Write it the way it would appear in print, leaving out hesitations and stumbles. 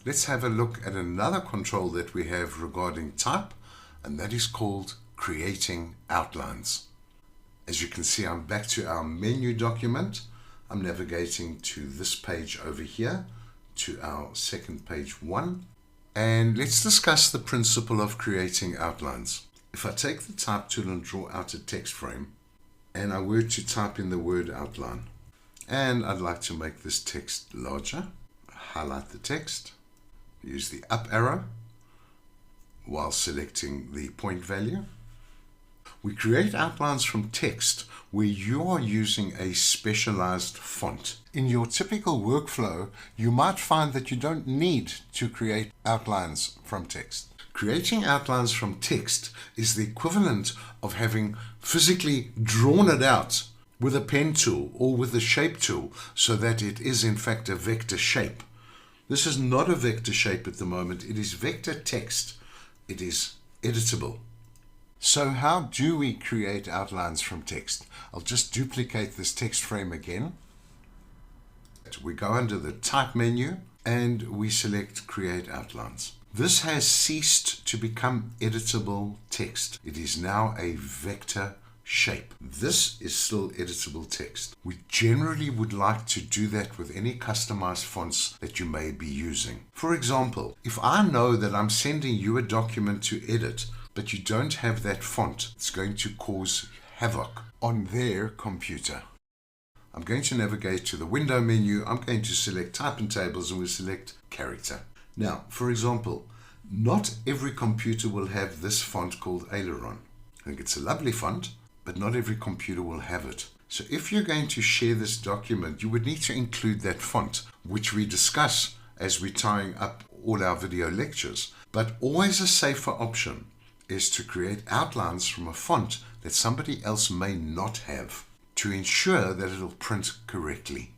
Let's have a look at another control that we have regarding type, and that is called creating outlines. As you can see, I'm back to our menu document. I'm navigating to this page over here, to our second page 1. And let's discuss the principle of creating outlines. If I take the type tool and draw out a text frame, and I were to type in the word outline, and I'd like to make this text larger, highlight the text, use the up arrow while selecting the point value. We create outlines from text where you are using a specialized font. In your typical workflow, you might find that you don't need to create outlines from text. Creating outlines from text is the equivalent of having physically drawn it out with a pen tool or with a shape tool so that it is in fact a vector shape. This is not a vector shape at the moment. It is vector text. It is editable. So how do we create outlines from text? I'll just duplicate this text frame again. We go under the Type menu and we select Create Outlines. This has ceased to become editable text. It is now a vector shape. This is still editable text. We generally would like to do that with any customized fonts that you may be using. For example, if I know that I'm sending you a document to edit, but you don't have that font, it's going to cause havoc on their computer. I'm going to navigate to the window menu. I'm going to select Type and Tables and we'll select Character. Now, for example, not every computer will have this font called Aileron. I think it's a lovely font, but not every computer will have it. So if you're going to share this document, you would need to include that font, which we discuss as we're tying up all our video lectures. But always a safer option is to create outlines from a font that somebody else may not have to ensure that it'll print correctly.